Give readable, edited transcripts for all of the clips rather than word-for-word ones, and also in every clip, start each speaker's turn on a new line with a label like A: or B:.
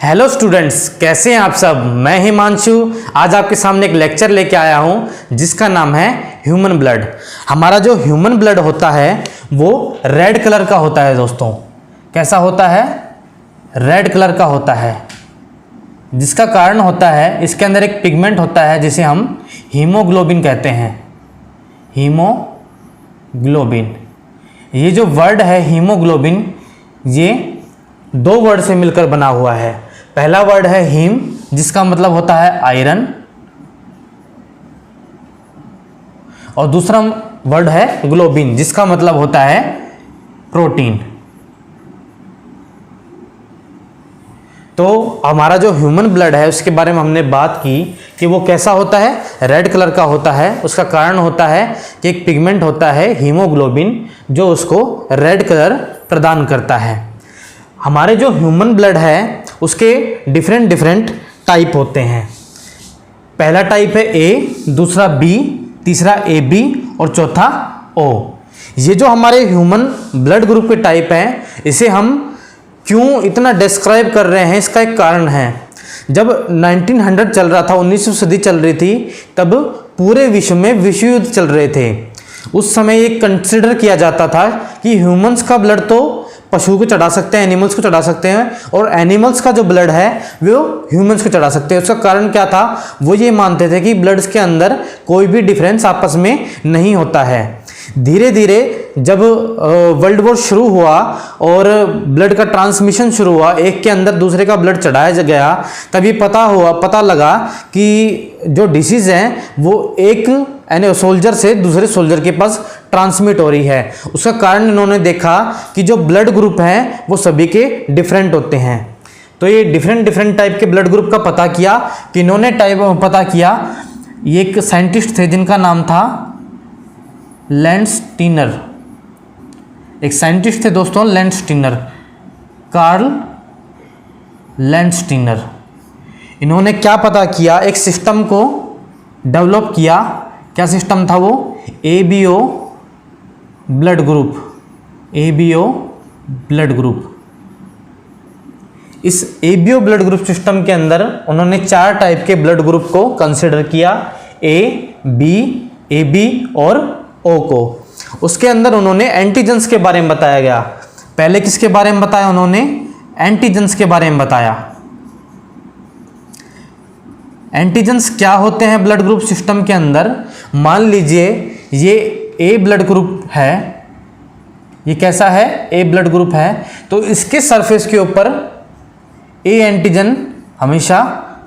A: Hello students, कैसे हैं आप सब। मैं हिमांशु आज आपके सामने एक लेक्चर लेके आया हूं जिसका नाम है ह्यूमन ब्लड। हमारा जो ह्यूमन ब्लड होता है वो रेड कलर का होता है दोस्तों। कैसा होता है? रेड कलर का होता है, जिसका कारण होता है इसके अंदर एक पिगमेंट होता है जिसे हम हीमोग्लोबिन कहते हैं। हीमोग्लोबिन, ये जो वर्ड है हीमोग्लोबिन, ये दो वर्ड से मिलकर बना हुआ है। पहला वर्ड है हीम, जिसका मतलब होता है आयरन, और दूसरा वर्ड है ग्लोबिन, जिसका मतलब होता है प्रोटीन। तो हमारा जो ह्यूमन ब्लड है उसके बारे में हमने बात की कि वो कैसा होता है, रेड कलर का होता है। उसका कारण होता है कि एक पिगमेंट होता है हीमोग्लोबिन जो उसको रेड कलर प्रदान करता है। हमारे जो ह्यूमन ब्लड है उसके डिफरेंट टाइप होते हैं। पहला टाइप है ए, दूसरा बी, तीसरा ए बी और चौथा ओ। ये जो हमारे ह्यूमन ब्लड ग्रुप के टाइप हैं, इसे हम क्यों इतना डिस्क्राइब कर रहे हैं, इसका एक कारण है। जब 1900 चल रहा था, 19वीं सदी चल रही थी, तब पूरे विश्व में विश्व युद्ध चल रहे थे। उस समय ये कंसिडर किया जाता था कि ह्यूमंस का ब्लड तो पशु को चढ़ा सकते हैं, एनिमल्स को चढ़ा सकते हैं, और एनिमल्स का जो ब्लड है वो ह्यूमंस को चढ़ा सकते हैं। उसका कारण क्या था? वो ये मानते थे कि ब्लड्स के अंदर कोई भी डिफरेंस आपस में नहीं होता है। धीरे धीरे जब वर्ल्ड वॉर शुरू हुआ और ब्लड का ट्रांसमिशन शुरू हुआ, एक के अंदर दूसरे का ब्लड चढ़ाया गया, तभी पता लगा कि जो डिसीज है वो एक सोल्जर से दूसरे सोल्जर के पास ट्रांसमिट हो रही है। उसका कारण इन्होंने देखा कि जो ब्लड ग्रुप हैं वो सभी के डिफरेंट होते हैं। तो ये डिफरेंट टाइप के ब्लड ग्रुप का पता किया कि इन्होंने पता किया। ये एक साइंटिस्ट थे जिनका नाम था लैंडस्टीनर। एक साइंटिस्ट थे दोस्तों, लैंडस्टीनर, कार्ल लैंडस्टीनर। इन्होंने क्या पता किया, एक सिस्टम को डेवलप किया। क्या सिस्टम था वो? ABO blood group. ABO blood group. इस एबीओ ब्लड ग्रुप सिस्टम के अंदर उन्होंने 4 टाइप के ब्लड ग्रुप को कंसिडर किया, ए, बी, ए बी और ओ को। उसके अंदर उन्होंने एंटीजेंस के बारे में बताया गया। पहले किसके बारे में बताया उन्होंने? एंटीजेंस के बारे में बताया। एंटीजेंस क्या होते हैं ब्लड ग्रुप सिस्टम के अंदर? मान लीजिए ये ए ब्लड ग्रुप है, ये कैसा है? ए ब्लड ग्रुप है। तो इसके सरफेस के ऊपर ए एंटीजन हमेशा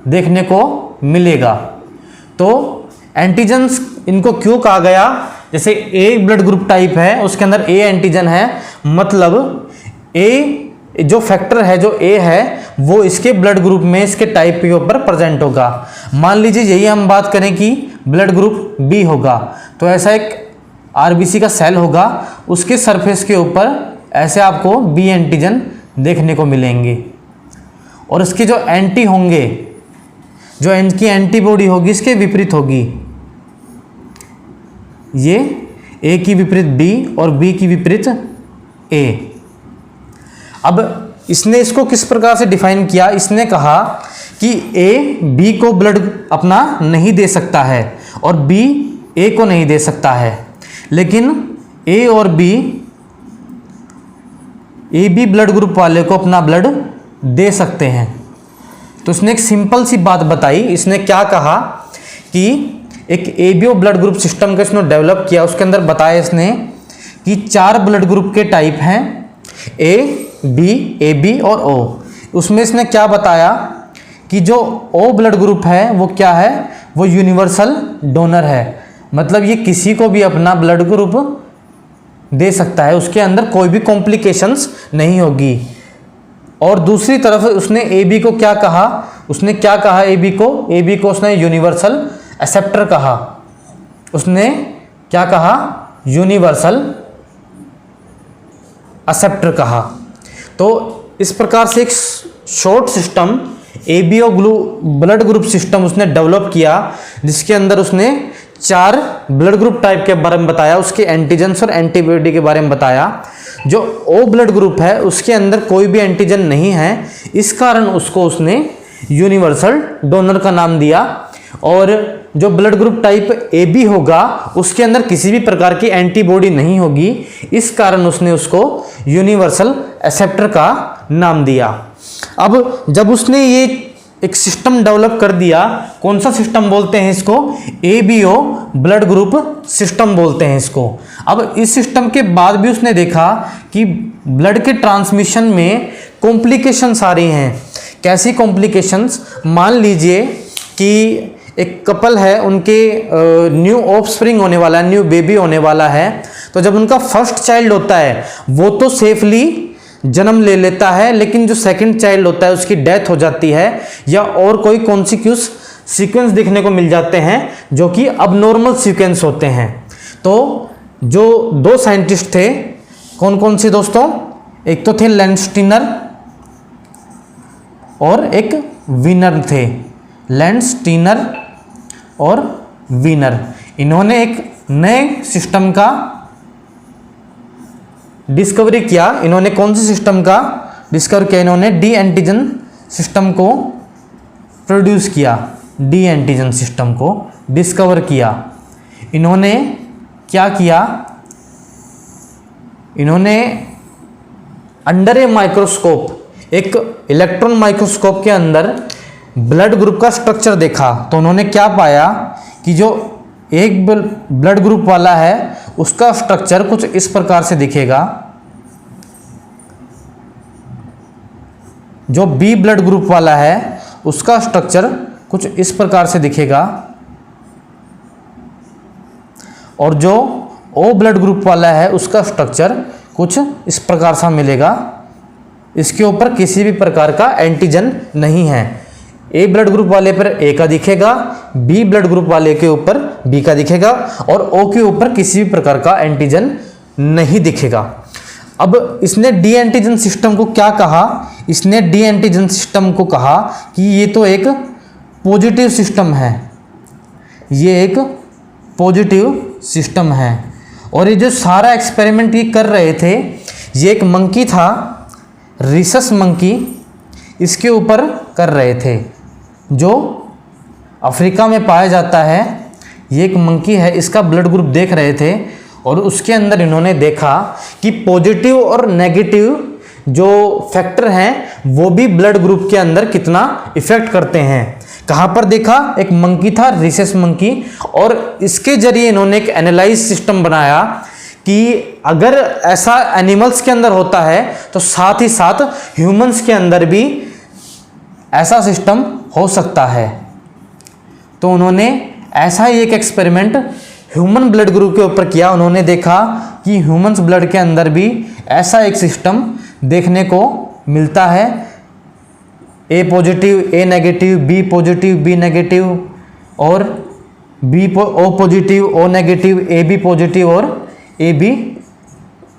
A: देखने को मिलेगा। तो एंटीजेंस इनको क्यों कहा गया? जैसे ए ब्लड ग्रुप टाइप है, उसके अंदर ए एंटीजन है, मतलब ए जो फैक्टर है, जो ए है, वो इसके ब्लड ग्रुप में, इसके टाइप के ऊपर प्रेजेंट होगा। मान लीजिए यही हम बात करें कि ब्लड ग्रुप बी होगा, तो ऐसा एक आरबीसी का सेल होगा, उसके सरफेस के ऊपर ऐसे आपको बी एंटीजन देखने को मिलेंगे। और इसके जो एंटी होंगे, जो इनकी एंटीबॉडी होगी, इसके विपरीत होगी। ये ए की विपरीत बी और बी की विपरीत ए। अब इसने इसको किस प्रकार से डिफाइन किया? इसने कहा कि ए बी को ब्लड अपना नहीं दे सकता है और बी ए को नहीं दे सकता है, लेकिन ए और B, A B blood group वाले को अपना ब्लड दे सकते हैं। तो इसने एक सिंपल सी बात बताई। इसने क्या कहा कि एक एबीओ ब्लड ग्रुप सिस्टम का इसने डेवलप किया। उसके अंदर बताया इसने कि 4 ब्लड ग्रुप के टाइप हैं, ए बी, ए बी और ओ। उसमें इसने क्या बताया कि जो ओ ब्लड ग्रुप है वो क्या है? वो यूनिवर्सल डोनर है, मतलब ये किसी को भी अपना ब्लड ग्रुप दे सकता है, उसके अंदर कोई भी कॉम्प्लिकेशंस नहीं होगी। और दूसरी तरफ उसने ए बी को क्या कहा? उसने क्या कहा ए बी को? ए बी को उसने यूनिवर्सल एक्सेप्टर कहा। उसने क्या कहा? यूनिवर्सल एक्सेप्टर कहा। तो इस प्रकार से एक short system ABO blood group system उसने डेवलप किया, जिसके अंदर उसने 4 ब्लड ग्रुप टाइप के बारे में बताया, उसके एंटीजेंस और एंटीबॉडी के बारे में बताया। जो ओ ब्लड ग्रुप है उसके अंदर कोई भी एंटीजन नहीं है, इस कारण उसने यूनिवर्सल डोनर का नाम दिया। और जो blood group type A B होगा उसके अंदर किसी भी प्रकार की एंटीबॉडी नहीं होगी, इस कारण उसने उसको यूनिवर्सल एक्सेप्टर का नाम दिया। अब जब उसने ये एक सिस्टम डेवलप कर दिया, कौन सा सिस्टम बोलते हैं इसको, एबीओ ब्लड ग्रुप सिस्टम बोलते हैं इसको। अब इस सिस्टम के बाद भी उसने देखा कि ब्लड के ट्रांसमिशन में कॉम्प्लिकेशंस आ रही हैं। कैसी कॉम्प्लिकेशंस, मान लीजिए कि एक कपल है, उनके न्यू ऑफस्प्रिंग होने वाला है, न्यू बेबी होने वाला है, तो जब उनका फर्स्ट चाइल्ड होता है वो तो सेफली जन्म ले लेता है, लेकिन जो सेकंड चाइल्ड होता है उसकी डेथ हो जाती है या और कोई कॉन्सिक्यूस सीक्वेंस देखने को मिल जाते हैं जो कि अबनॉर्मल सीक्वेंस होते हैं। तो जो 2 साइंटिस्ट थे, कौन कौन से दोस्तों, एक तो थे लैंडस्टीनर और एक वीनर थे, लैंडस्टीनर और वीनर। इन्होंने एक नए सिस्टम का डिस्कवरी किया। इन्होंने कौन से सिस्टम का डिस्कवर किया, इन्होंने डी एंटीजन सिस्टम को प्रोड्यूस किया, डी एंटीजन सिस्टम को डिस्कवर किया। इन्होंने क्या किया, इन्होंने अंडर ए माइक्रोस्कोप, एक इलेक्ट्रॉन माइक्रोस्कोप के अंदर ब्लड ग्रुप का स्ट्रक्चर देखा। तो उन्होंने क्या पाया कि जो एक ब्लड ग्रुप वाला है उसका स्ट्रक्चर कुछ इस प्रकार से दिखेगा, जो बी ब्लड ग्रुप वाला है उसका स्ट्रक्चर कुछ इस प्रकार से दिखेगा, और जो ओ ब्लड ग्रुप वाला है उसका स्ट्रक्चर कुछ इस प्रकार सा मिलेगा। इसके ऊपर किसी भी प्रकार का एंटीजन नहीं है। ए ब्लड ग्रुप वाले पर ए का दिखेगा, बी ब्लड ग्रुप वाले के ऊपर बी का दिखेगा, और ओ के ऊपर किसी भी प्रकार का एंटीजन नहीं दिखेगा। अब इसने डी एंटीजन सिस्टम को क्या कहा, इसने डी एंटीजन सिस्टम को कहा कि ये तो एक पॉजिटिव सिस्टम है, ये एक पॉजिटिव सिस्टम है। और ये जो सारा एक्सपेरिमेंट ये कर रहे थे, ये एक मंकी था, रिसस मंकी, इसके ऊपर कर रहे थे, जो अफ्रीका में पाया जाता है। ये एक मंकी है, इसका ब्लड ग्रुप देख रहे थे, और उसके अंदर इन्होंने देखा कि पॉजिटिव और नेगेटिव जो फैक्टर हैं वो भी ब्लड ग्रुप के अंदर कितना इफेक्ट करते हैं। कहाँ पर देखा, एक मंकी था, रिसेस मंकी, और इसके जरिए इन्होंने एक एनालाइज सिस्टम बनाया कि अगर ऐसा एनिमल्स के अंदर होता है तो साथ ही साथ ह्यूमंस के अंदर भी ऐसा सिस्टम हो सकता है। तो उन्होंने ऐसा ही एक एक्सपेरिमेंट ह्यूमन ब्लड ग्रुप के ऊपर किया। उन्होंने देखा कि ह्यूमंस ब्लड के अंदर भी ऐसा एक सिस्टम देखने को मिलता है, A positive, A negative, B positive, B negative, और O positive, O negative, A B positive और ए बी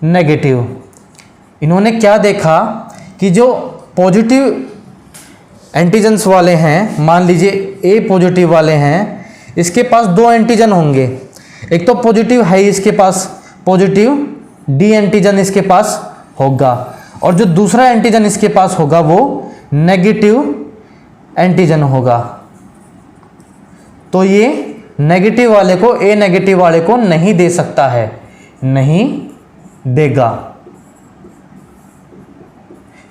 A: नेगेटिव। इन्होंने क्या देखा कि जो पॉजिटिव एंटीजन्स वाले हैं, मान लीजिए ए पॉजिटिव वाले हैं, इसके पास 2 एंटीजन होंगे। एक तो पॉजिटिव है इसके पास, पॉजिटिव डी एंटीजन इसके पास होगा, और जो दूसरा एंटीजन इसके पास होगा वो नेगेटिव एंटीजन होगा। तो ये नेगेटिव वाले को ए नेगेटिव वाले को नहीं दे सकता है, नहीं देगा,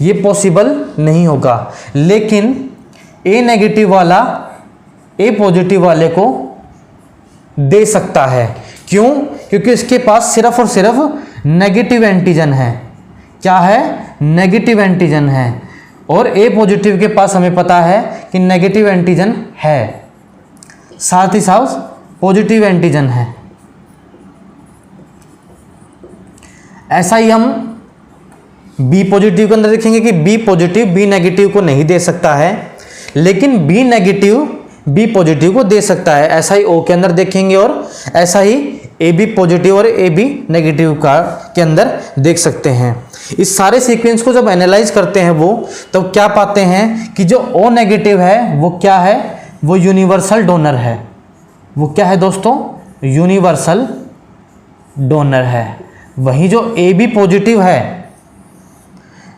A: ये पॉसिबल नहीं होगा। लेकिन ए नेगेटिव वाला ए पॉजिटिव वाले को दे सकता है। क्यों? क्योंकि इसके पास सिर्फ और सिर्फ नेगेटिव एंटीजन है। क्या है? नेगेटिव एंटीजन है। और ए पॉजिटिव के पास हमें पता है कि नेगेटिव एंटीजन है, साथ ही साथ पॉजिटिव एंटीजन है। ऐसा ही हम बी पॉजिटिव के अंदर देखेंगे कि बी पॉजिटिव बी नेगेटिव को नहीं दे सकता है, लेकिन बी नेगेटिव बी पॉजिटिव को दे सकता है। ऐसा ही ओ के अंदर देखेंगे, और ऐसा ही ए बी पॉजिटिव और ए बी नेगेटिव का के अंदर देख सकते हैं। इस सारे सीक्वेंस को जब एनालाइज करते हैं वो, तो क्या पाते हैं कि जो ओ नेगेटिव है वो क्या है? वो यूनिवर्सल डोनर है। वो क्या है दोस्तों? यूनिवर्सल डोनर है। वहीं जो AB पॉजिटिव है,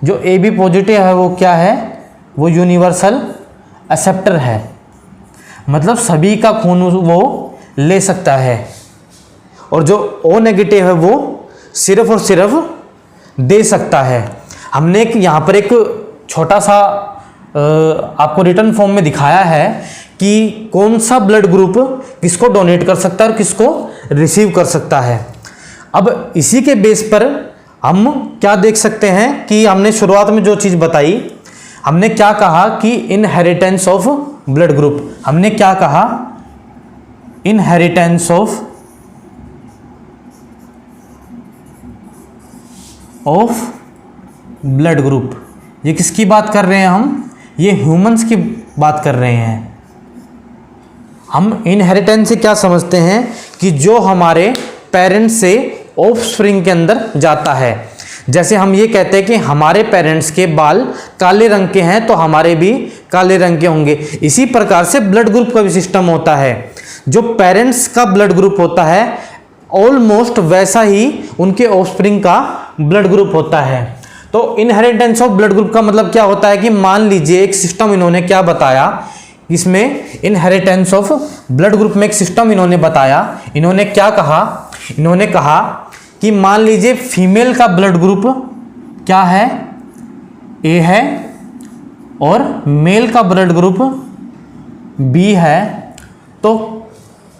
A: जो AB पॉजिटिव है वो क्या है, वो यूनिवर्सल एक्सेप्टर है, मतलब सभी का खून वो ले सकता है। और जो O नेगेटिव है वो सिर्फ और सिर्फ दे सकता है। हमने यहाँ पर एक छोटा सा आपको रिटर्न फॉर्म में दिखाया है कि कौन सा ब्लड ग्रुप किसको डोनेट कर सकता है और किसको रिसीव कर सकता है। अब इसी के बेस पर हम क्या देख सकते हैं कि हमने शुरुआत में जो चीज़ बताई, हमने क्या कहा कि इनहेरिटेंस ऑफ ब्लड ग्रुप, हमने क्या कहा, इनहेरिटेंस ऑफ ब्लड ग्रुप। ये किसकी बात कर रहे हैं हम, ये ह्यूमंस की बात कर रहे हैं। हम इनहेरिटेंस से क्या समझते हैं कि जो हमारे पेरेंट्स से ऑफस्प्रिंग के अंदर जाता है। जैसे हम ये कहते हैं कि हमारे पेरेंट्स के बाल काले रंग के हैं तो हमारे भी काले रंग के होंगे, इसी प्रकार से ब्लड ग्रुप का भी सिस्टम होता है। जो पेरेंट्स का ब्लड ग्रुप होता है ऑलमोस्ट वैसा ही उनके ऑफस्प्रिंग का ब्लड ग्रुप होता है। तो इनहेरिटेंस ऑफ ब्लड ग्रुप का मतलब क्या होता है कि मान लीजिए एक सिस्टम इन्होंने क्या बताया, इसमें इनहेरिटेंस ऑफ ब्लड ग्रुप में एक सिस्टम इन्होंने बताया। इन्होंने क्या कहा, इन्होंने कहा कि मान लीजिए फीमेल का ब्लड ग्रुप क्या है, A है, और मेल का ब्लड ग्रुप B है, तो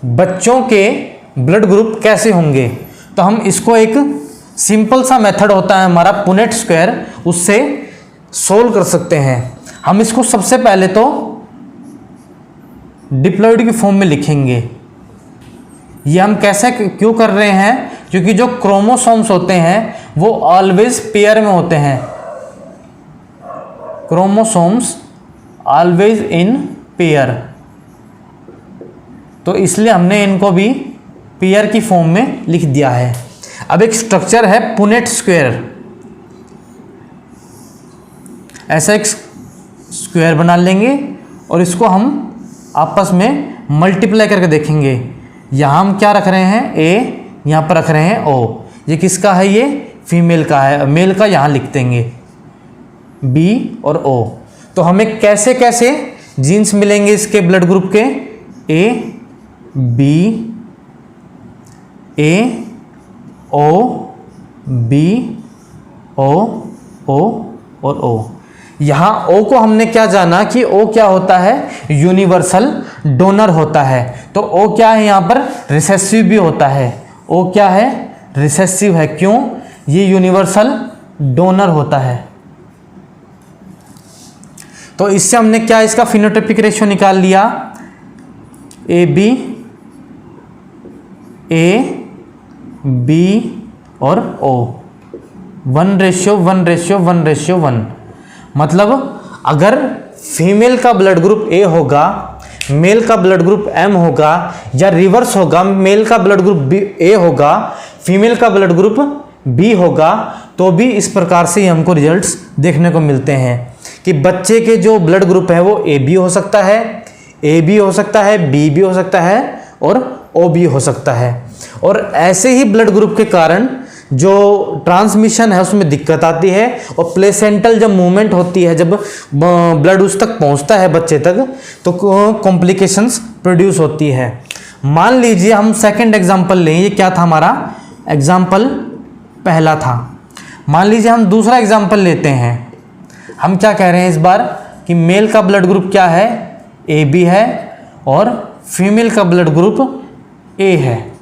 A: बच्चों के ब्लड ग्रुप कैसे होंगे। तो हम इसको एक सिंपल सा मेथड होता है हमारा पुनेट स्क्वायर, उससे सोल्व कर सकते हैं। हम इसको सबसे पहले तो डिप्लॉयड की फॉर्म में लिखेंगे। ये हम कैसे क्यों कर रहे हैं, क्योंकि जो क्रोमोसोम्स होते हैं वो ऑलवेज पेयर में होते हैं। क्रोमोसोम्स ऑलवेज इन पेयर, तो इसलिए हमने इनको भी पेयर की फॉर्म में लिख दिया है। अब एक स्ट्रक्चर है पुनेट स्क्वायर, ऐसा एक स्क्वायर बना लेंगे और इसको हम आपस में मल्टीप्लाई करके देखेंगे। यहाँ हम क्या रख रहे हैं, A, यहाँ पर रख रहे हैं O। ये किसका है, ये फीमेल का है, मेल का यहाँ लिख देंगे B और O। तो हमें कैसे कैसे जीन्स मिलेंगे इसके ब्लड ग्रुप के, A, B, A, O, B, O, O और O। यहाँ O को हमने क्या जाना कि O क्या होता है, यूनिवर्सल डोनर होता है। तो O क्या है, यहाँ पर रिसेसिव भी होता है। O क्या है, रिसेसिव है। क्यों, ये यूनिवर्सल डोनर होता है। तो इससे हमने क्या, इसका फिनोटाइपिक रेशियो निकाल लिया, AB, A, B और O, 1:1:1:1। मतलब अगर फीमेल का ब्लड ग्रुप A होगा, मेल का ब्लड ग्रुप M होगा, या रिवर्स होगा, मेल का ब्लड ग्रुप A होगा, फीमेल का ब्लड ग्रुप B होगा, तो भी इस प्रकार से ही हमको रिजल्ट्स देखने को मिलते हैं कि बच्चे के जो ब्लड ग्रुप है वो AB हो सकता है, AB हो सकता है, B भी हो सकता है और O भी हो सकता है। और ऐसे ही ब्लड ग्रुप के कारण जो ट्रांसमिशन है उसमें दिक्कत आती है, और प्लेसेंटल जब मूवमेंट होती है, जब ब्लड उस तक पहुंचता है बच्चे तक, तो कॉम्प्लिकेशंस प्रोड्यूस होती है। मान लीजिए हम सेकंड एग्जांपल लें, ये क्या था हमारा एग्जांपल पहला था। मान लीजिए हम दूसरा एग्जांपल लेते हैं। हम क्या कह रहे हैं इस बार कि मेल का ब्लड ग्रुप क्या है, AB है, और फीमेल का ब्लड ग्रुप A है।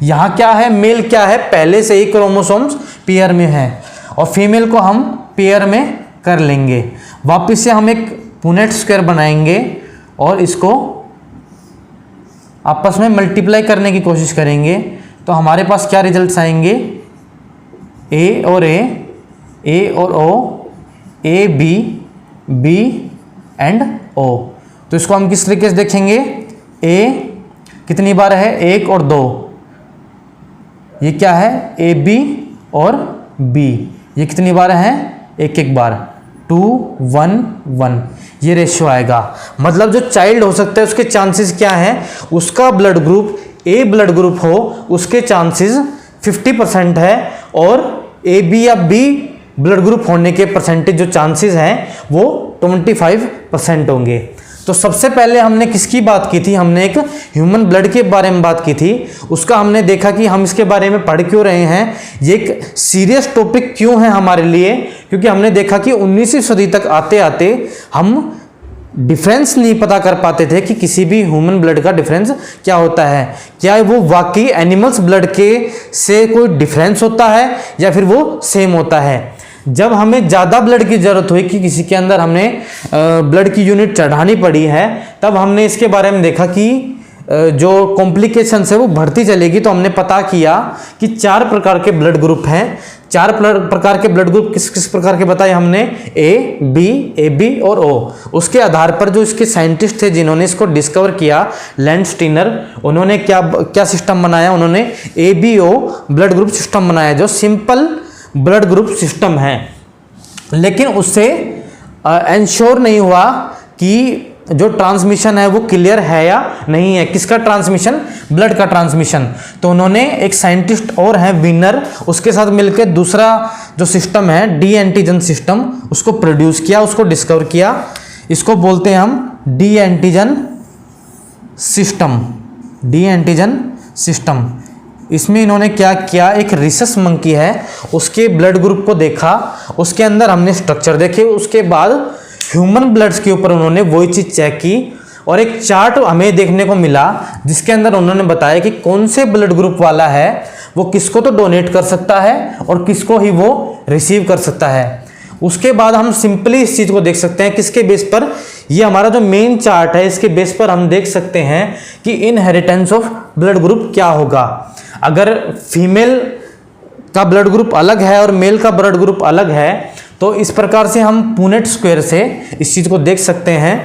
A: यहाँ क्या है, मेल क्या है, पहले से ही क्रोमोसोम्स पेयर में है, और फीमेल को हम पेयर में कर लेंगे। वापस से हम एक पुनेट स्क्वायर बनाएंगे और इसको आपस में मल्टीप्लाई करने की कोशिश करेंगे। तो हमारे पास क्या रिजल्ट्स आएंगे, A और A, A और O, A, B, B and O। तो इसको हम किस तरीके से देखेंगे, A कितनी बार है, 1 और 2, ये क्या है AB और B, ये कितनी बार है, 1 बार, 2, 1, 1, ये रेशियो आएगा। मतलब जो चाइल्ड हो सकता है उसके चांसेस क्या हैं, उसका blood group A blood group हो उसके चांसेस 50% है, और ए बी या बी ब्लड ग्रुप होने के परसेंटेज जो चांसेस हैं वो 25% होंगे। तो सबसे पहले हमने किसकी बात की थी, हमने एक ह्यूमन ब्लड के बारे में बात की थी। उसका हमने देखा कि हम इसके बारे में पढ़ क्यों रहे हैं, ये एक सीरियस टॉपिक क्यों है हमारे लिए, क्योंकि हमने देखा कि 19वीं सदी तक आते आते हम डिफरेंस नहीं पता कर पाते थे कि किसी भी ह्यूमन ब्लड का डिफरेंस क्या होता है, क्या वो वाकई एनिमल्स ब्लड के से कोई डिफरेंस होता है या फिर वो सेम होता है। जब हमें ज़्यादा ब्लड की ज़रूरत हुई कि किसी के अंदर हमने ब्लड की यूनिट चढ़ानी पड़ी है, तब हमने इसके बारे में देखा कि जो कॉम्प्लिकेशंस है वो बढ़ती चलेगी। तो हमने पता किया कि 4 प्रकार के ब्लड ग्रुप हैं। 4 प्रकार के ब्लड ग्रुप किस किस प्रकार के बताए हमने, ए बी और ओ। उसके आधार पर जो इसके साइंटिस्ट थे जिन्होंने इसको डिस्कवर किया, लैंड स्टीनर, उन्होंने क्या सिस्टम बनाया, उन्होंने ABO ब्लड ग्रुप सिस्टम बनाया जो सिंपल ब्लड ग्रुप सिस्टम है। लेकिन उससे एंश्योर नहीं हुआ कि जो ट्रांसमिशन है वो क्लियर है या नहीं है। किसका ट्रांसमिशन, ब्लड का ट्रांसमिशन। तो उन्होंने एक साइंटिस्ट और है विनर, उसके साथ मिलकर दूसरा जो सिस्टम है डी एंटीजन सिस्टम, उसको प्रोड्यूस किया, उसको डिस्कवर किया। इसको बोलते हैं हम D antigen system, D antigen system. इसमें इन्होंने क्या किया, एक रिसस मंकी है उसके ब्लड ग्रुप को देखा, उसके अंदर हमने स्ट्रक्चर देखे, उसके बाद ह्यूमन ब्लड्स के ऊपर उन्होंने वही चीज़ चेक की और एक चार्ट हमें देखने को मिला जिसके अंदर उन्होंने बताया कि कौन से ब्लड ग्रुप वाला है वो किसको तो डोनेट कर सकता है और किसको ही वो रिसीव कर सकता है। उसके बाद हम सिंपली इस चीज़ को देख सकते हैं किसके बेस पर, ये हमारा जो मेन चार्ट है इसके बेस पर हम देख सकते हैं कि इनहेरिटेंस ऑफ ब्लड ग्रुप क्या होगा। अगर फीमेल का ब्लड ग्रुप अलग है और मेल का ब्लड ग्रुप अलग है, तो इस प्रकार से हम पुनेट स्क्वायर से इस चीज़ को देख सकते हैं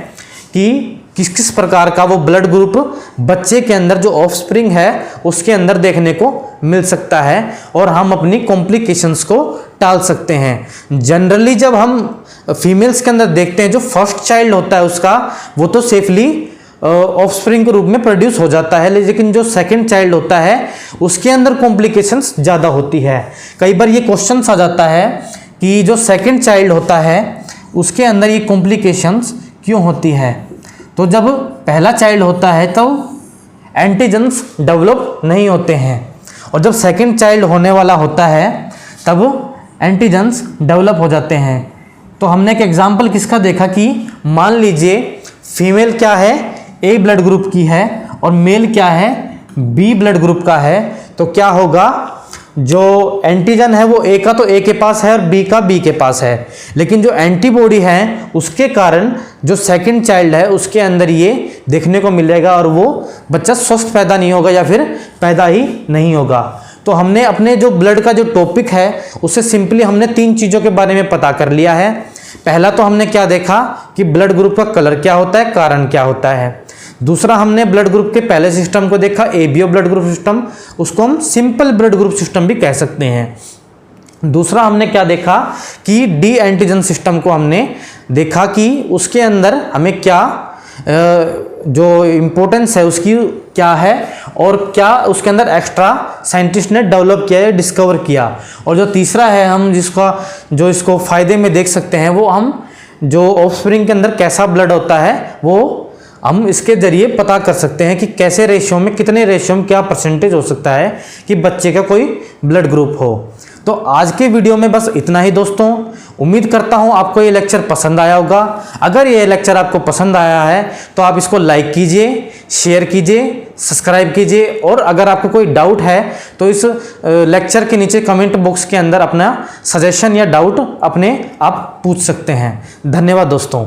A: कि किस किस प्रकार का वो ब्लड ग्रुप बच्चे के अंदर जो ऑफस्प्रिंग है उसके अंदर देखने को मिल सकता है और हम अपनी कॉम्प्लिकेशंस को टाल सकते हैं। जनरली जब हम फीमेल्स के अंदर देखते हैं जो फर्स्ट चाइल्ड होता है उसका वो तो सेफली ऑफस्प्रिंग के रूप में प्रोड्यूस हो जाता है, लेकिन जो सेकंड चाइल्ड होता है उसके अंदर कॉम्प्लिकेशंस ज़्यादा होती है। कई बार ये क्वेश्चन आ जाता है कि जो सेकंड चाइल्ड होता है उसके अंदर ये कॉम्प्लिकेशंस क्यों होती है। तो जब पहला चाइल्ड होता है तो एंटीजन्स डेवलप नहीं होते हैं और जब सेकंड चाइल्ड होने वाला होता है तब एंटीजन्स डेवलप हो जाते हैं। तो हमने एक एग्जांपल किसका देखा कि मान लीजिए फीमेल क्या है, ए ब्लड ग्रुप की है और मेल क्या है, बी ब्लड ग्रुप का है। तो क्या होगा, जो एंटीजन है वो ए का तो ए के पास है और बी का बी के पास है, लेकिन जो एंटीबॉडी है उसके कारण जो सेकंड चाइल्ड है उसके अंदर ये देखने को मिलेगा और वो बच्चा स्वस्थ पैदा नहीं होगा या फिर पैदा ही नहीं होगा। तो हमने अपने जो ब्लड का जो टॉपिक है उससे सिंपली हमने 3 चीज़ों के बारे में पता कर लिया है। पहला तो हमने क्या देखा कि ब्लड ग्रुप का कलर क्या होता है, कारण क्या होता है। दूसरा हमने ब्लड ग्रुप के पहले सिस्टम को देखा, ABO ब्लड ग्रुप सिस्टम, उसको हम सिंपल ब्लड ग्रुप सिस्टम भी कह सकते हैं। दूसरा हमने क्या देखा कि डी एंटीजन सिस्टम को हमने देखा कि उसके अंदर हमें क्या जो इम्पोर्टेंस है उसकी क्या है और क्या उसके अंदर एक्स्ट्रा साइंटिस्ट ने डेवलप किया है, डिस्कवर किया। और जो तीसरा है हम जो इसको फायदे में देख सकते हैं वो हम जो ऑफस्प्रिंग के अंदर कैसा ब्लड होता है वो हम इसके जरिए पता कर सकते हैं कि कैसे रेशियो में, कितने रेशियो में क्या परसेंटेज हो सकता है कि बच्चे का कोई ब्लड ग्रुप हो। तो आज के वीडियो में बस इतना ही दोस्तों। उम्मीद करता हूँ आपको ये लेक्चर पसंद आया होगा। अगर ये लेक्चर आपको पसंद आया है तो आप इसको लाइक कीजिए, शेयर कीजिए, सब्सक्राइब कीजिए और अगर आपको कोई डाउट है तो इस लेक्चर के नीचे कमेंट बॉक्स के अंदर अपना सजेशन या डाउट अपने आप पूछ सकते हैं। धन्यवाद दोस्तों।